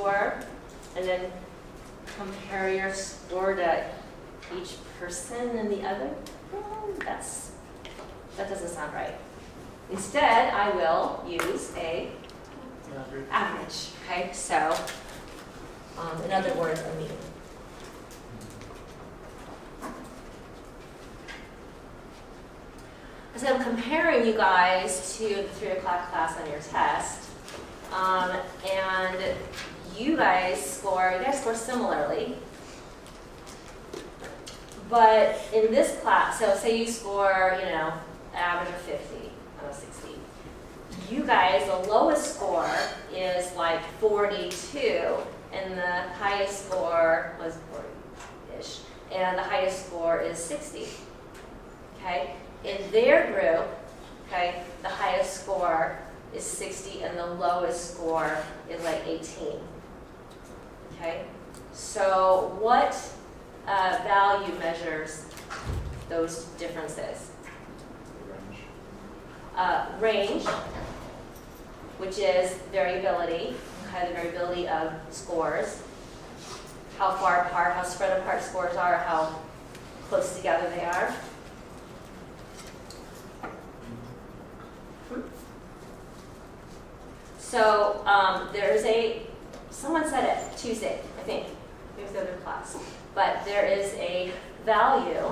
score and then compare your score to each person and the other? Well, that doesn't sound right. Instead, I will use a average. Okay, so in other words, a mean. So I'm comparing you guys to the 3 o'clock class on your test, and you guys score similarly. But in this class, so say you score, average of 50 out of 60. You guys, the lowest score is like 42, and the highest score was 40-ish, and the highest score is 60. Okay. In their group, okay, the highest score is 60 and the lowest score is like 18. Okay, so what value measures those differences? Range, which is variability, okay, the variability of scores. How far apart, how spread apart scores are, how close together they are. So someone said it Tuesday, I think, it was the other class, but there is a value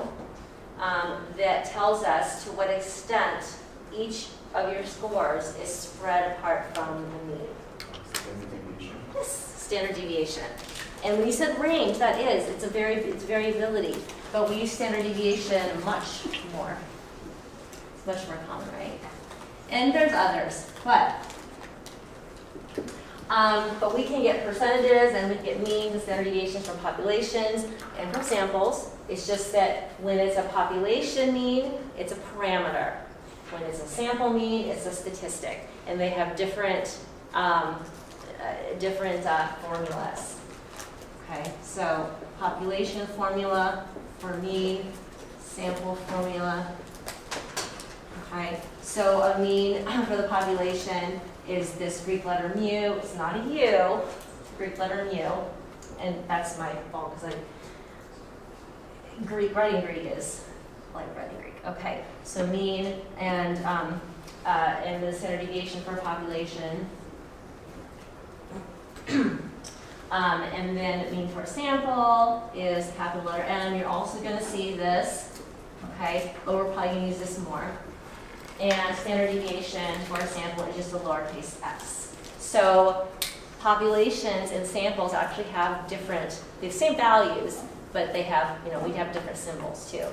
that tells us to what extent each of your scores is spread apart from the mean. Standard deviation. Yes, standard deviation. And when you said range, it's variability, but we use standard deviation much more. It's much more common, right? And there's others, but we can get percentages and we can get means and standard deviations from populations and from samples. It's just that when it's a population mean, it's a parameter. When it's a sample mean, it's a statistic. And they have different formulas. Okay, so population formula for mean, sample formula. Okay, so a mean for the population is this Greek letter mu. It's not a U, it's a Greek letter mu. And that's my fault because writing Greek is like writing Greek. Okay, so mean and the standard deviation for population. And then mean for sample is capital letter M. You're also going to see this, okay, but we're probably going to use this more. And standard deviation for a sample is just a lowercase s. So populations and samples actually have the same values, but they have, we have different symbols too.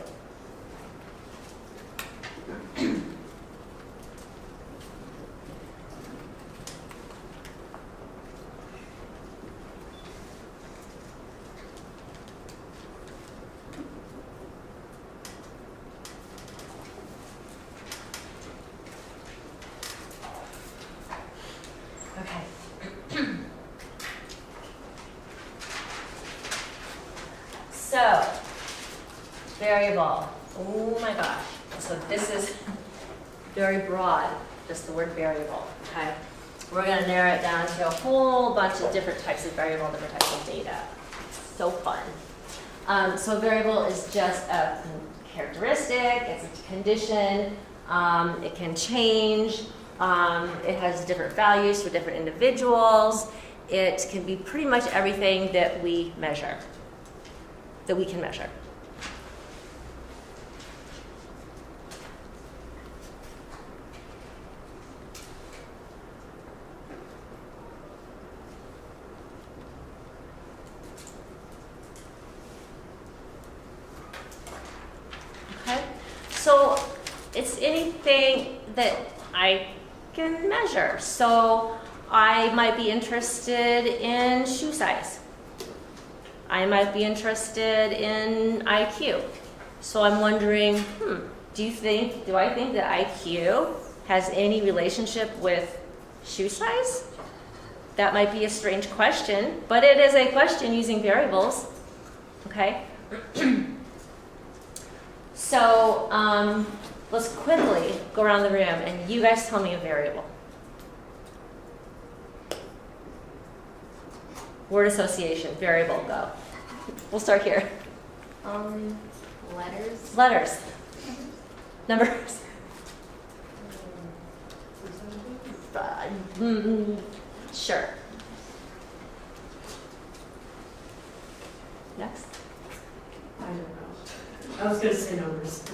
So, variable. Oh my gosh. So this is very broad, just the word variable. Okay. We're going to narrow it down to a whole bunch of different types of variable, different types of data. So fun. So a variable is just a characteristic, it's a condition, it can change, it has different values for different individuals. It can be pretty much everything that we measure, that we can measure. Okay, so it's anything that I can measure. So I might be interested in shoe size. I might be interested in IQ. So I'm wondering, do I think that IQ has any relationship with shoe size? That might be a strange question, but it is a question using variables. Okay? So let's quickly go around the room and you guys tell me a variable. Word association, variable, go. We'll start here. Letters. Letters. Numbers. Sure. Next. I don't know. I was gonna say numbers.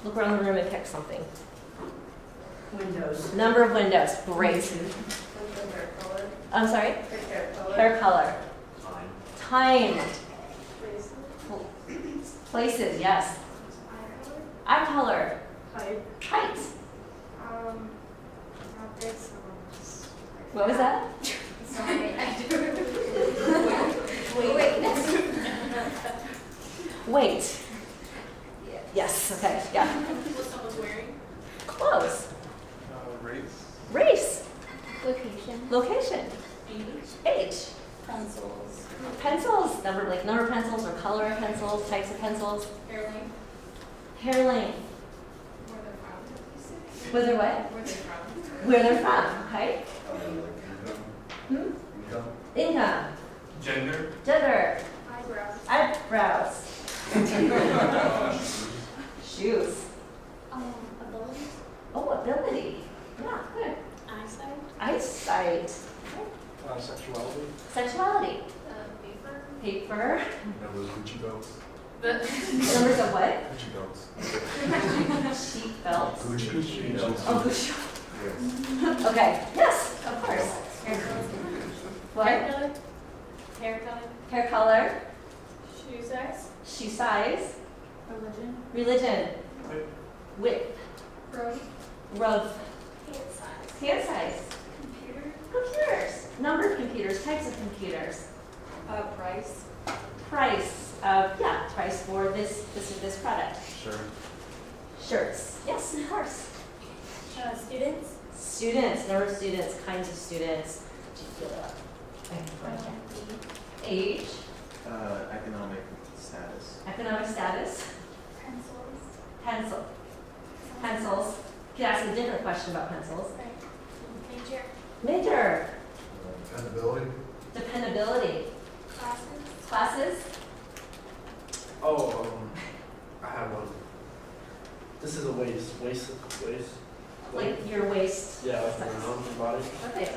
Look around the room and pick something. Windows. Number of windows. Great. Hair color. I'm sorry? Hair color. Hair color. Fine. Time. Places, yes. Eye color. Height. Height. Not this one. What was that? Sorry, I do. Wait. Weight. Yes, okay, yeah. What someone's wearing. Clothes. Race. Race. Location. Location. Age. Pencils. Pencils. Number of pencils or color of pencils, types of pencils. Hair length. Hair length. Where they're from. Where they're what? Where they're from. Where they're from, okay? Income. Income. Gender. Gender. Eyebrows. Eyebrows. Shoes. Ability. Oh, ability. Yeah, good. Eyesight. Eyesight. Sexuality. Sexuality. Paper. Paper. Numbers, Gucci belts. Numbers of what? Gucci belts. Sheet belts. Gucci belts. Oh, Gucci. Yes. Okay, yes, of course. Hair color. What? Hair color. Hair color. Shoe size. Shoe size. Religion. Religion. Width. Width. Road. Road. Hand size. Hand size. Computer. Computers. Number of computers. Types of computers. Price. Price. Price for this product. Sure. Shirts. Yes, of course. Students. Students. Number of students. Kinds of students. Age. Economic status. Economic status. Pencils. Pencils. You could ask a different question about pencils. Major. Major. Dependability. Dependability. Classes. Classes. Oh, I have one. This is a waist. Like your waist. Yeah, like around the body. Okay.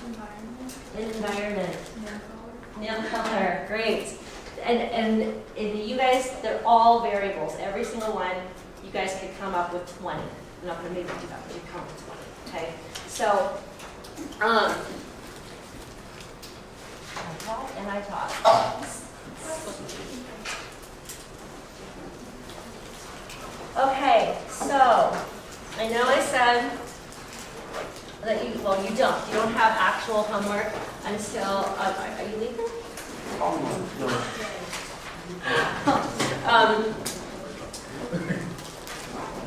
Environment. Environment. Nail color. Nail color. Great. And you guys, they're all variables. Every single one, you guys could come up with 20. I'm not going to make you do that, but you come up with 20. Okay. So, I taught. Okay, so I know I said that you don't have actual homework until, are you leaving?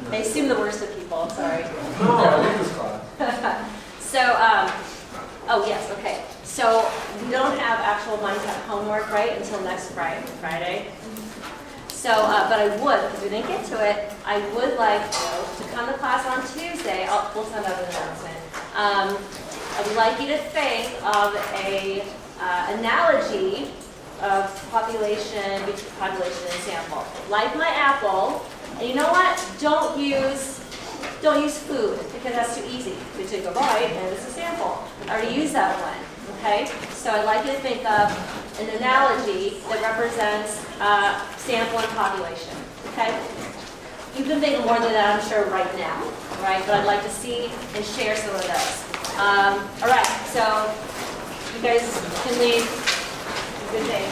I assume the worst of people, I'm sorry. No, I like this class. So, oh yes, okay. So we don't have actual mindset homework, right, until next Friday. So, but I would, because we didn't get to it, I would like you to come to class on Tuesday. We'll send out an announcement. I would like you to think of a analogy of population and sample. Like my apple, and you know what? Don't use food, because that's too easy. We take a bite and it's a sample. I already used that one, okay? So I'd like you to think of an analogy that represents sample and population, okay? You can think more than that, I'm sure, right now, right? But I'd like to see and share some of those. All right, so you guys can leave. Good day.